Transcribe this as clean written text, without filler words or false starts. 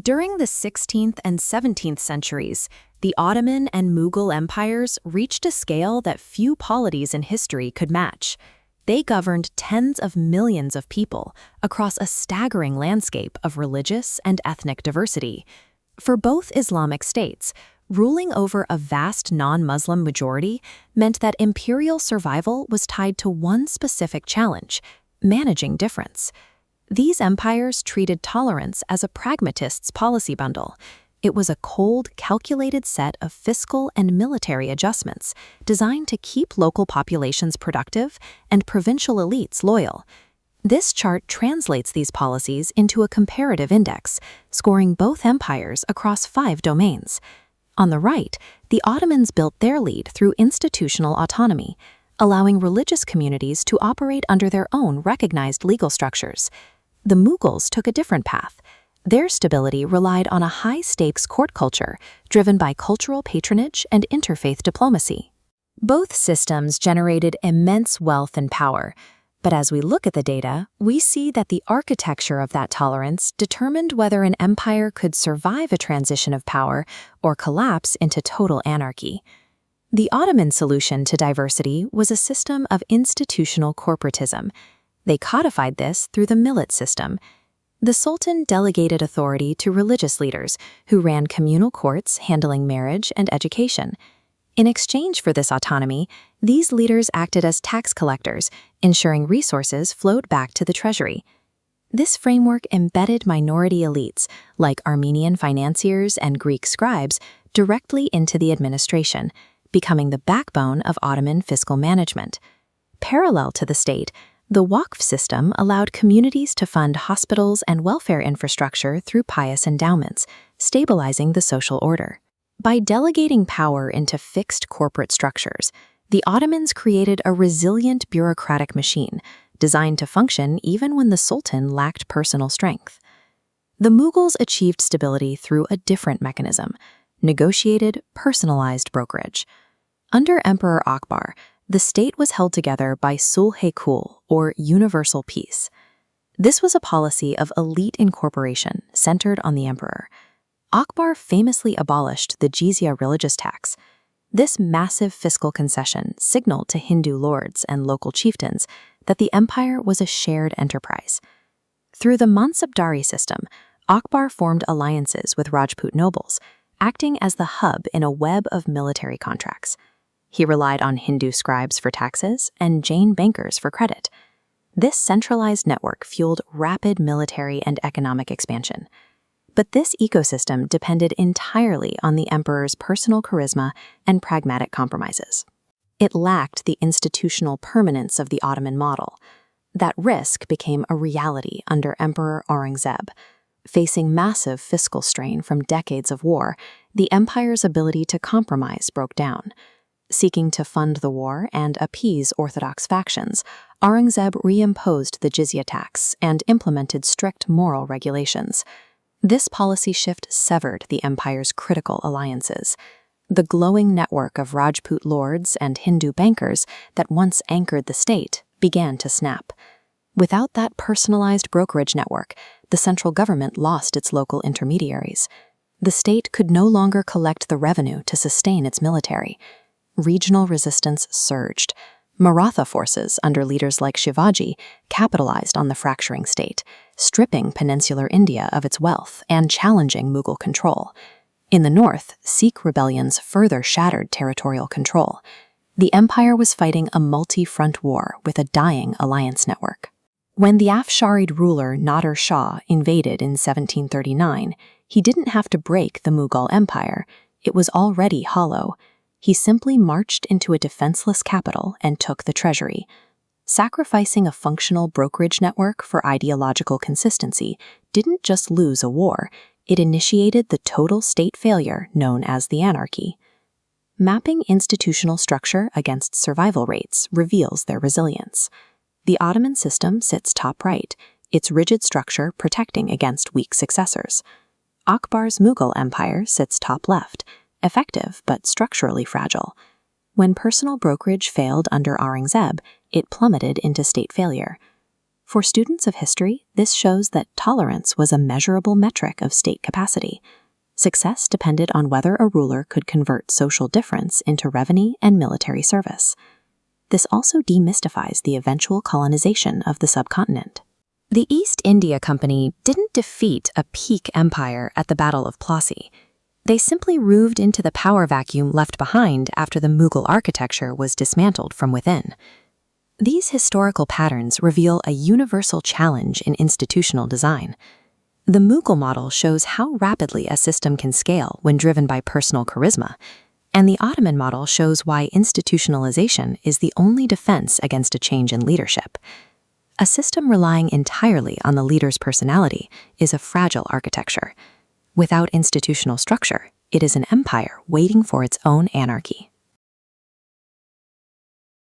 During the 16th and 17th centuries, the Ottoman and Mughal empires reached a scale that few polities in history could match. They governed tens of millions of people across a staggering landscape of religious and ethnic diversity. For both Islamic states, ruling over a vast non-Muslim majority meant that imperial survival was tied to one specific challenge: managing difference. These empires treated tolerance as a pragmatist's policy bundle. It was a cold, calculated set of fiscal and military adjustments designed to keep local populations productive and provincial elites loyal. This chart translates these policies into a comparative index, scoring both empires across 5 domains. On the right, the Ottomans built their lead through institutional autonomy, allowing religious communities to operate under their own recognized legal structures. The Mughals took a different path. Their stability relied on a high-stakes court culture driven by cultural patronage and interfaith diplomacy. Both systems generated immense wealth and power, but as we look at the data, we see that the architecture of that tolerance determined whether an empire could survive a transition of power or collapse into total anarchy. The Ottoman solution to diversity was a system of institutional corporatism. They codified this through the millet system. The Sultan delegated authority to religious leaders who ran communal courts handling marriage and education. In exchange for this autonomy, these leaders acted as tax collectors, ensuring resources flowed back to the treasury. This framework embedded minority elites, like Armenian financiers and Greek scribes, directly into the administration, becoming the backbone of Ottoman fiscal management. Parallel to the state, the Waqf system allowed communities to fund hospitals and welfare infrastructure through pious endowments, stabilizing the social order. By delegating power into fixed corporate structures, the Ottomans created a resilient bureaucratic machine designed to function even when the Sultan lacked personal strength. The Mughals achieved stability through a different mechanism: negotiated, personalized brokerage. Under Emperor Akbar, the state was held together by sulh-e-kul, or universal peace. This was a policy of elite incorporation centered on the emperor. Akbar famously abolished the jizya religious tax. This massive fiscal concession signaled to Hindu lords and local chieftains that the empire was a shared enterprise. Through the mansabdari system, Akbar formed alliances with Rajput nobles, acting as the hub in a web of military contracts. He relied on Hindu scribes for taxes and Jain bankers for credit. This centralized network fueled rapid military and economic expansion. But this ecosystem depended entirely on the emperor's personal charisma and pragmatic compromises. It lacked the institutional permanence of the Ottoman model. That risk became a reality under Emperor Aurangzeb. Facing massive fiscal strain from decades of war, the empire's ability to compromise broke down. Seeking to fund the war and appease orthodox factions, Aurangzeb reimposed the jizya tax and implemented strict moral regulations. This policy shift severed the empire's critical alliances. The glowing network of Rajput lords and Hindu bankers that once anchored the state began to snap. Without that personalized brokerage network, the central government lost its local intermediaries. The state could no longer collect the revenue to sustain its military. Regional resistance surged. Maratha forces, under leaders like Shivaji, capitalized on the fracturing state, stripping peninsular India of its wealth and challenging Mughal control. In the north, Sikh rebellions further shattered territorial control. The empire was fighting a multi-front war with a dying alliance network. When the Afsharid ruler Nader Shah invaded in 1739, he didn't have to break the Mughal Empire. It was already hollow. He simply marched into a defenseless capital and took the treasury. Sacrificing a functional brokerage network for ideological consistency didn't just lose a war, it initiated the total state failure known as the anarchy. Mapping institutional structure against survival rates reveals their resilience. The Ottoman system sits top right, its rigid structure protecting against weak successors. Akbar's Mughal Empire sits top left, effective but structurally fragile. When personal brokerage failed under Aurangzeb, it plummeted into state failure. For students of history, this shows that tolerance was a measurable metric of state capacity. Success depended on whether a ruler could convert social difference into revenue and military service. This also demystifies the eventual colonization of the subcontinent. The East India Company didn't defeat a peak empire at the Battle of Plassey. They simply moved into the power vacuum left behind after the Mughal architecture was dismantled from within. These historical patterns reveal a universal challenge in institutional design. The Mughal model shows how rapidly a system can scale when driven by personal charisma, and the Ottoman model shows why institutionalization is the only defense against a change in leadership. A system relying entirely on the leader's personality is a fragile architecture. Without institutional structure, it is an empire waiting for its own anarchy.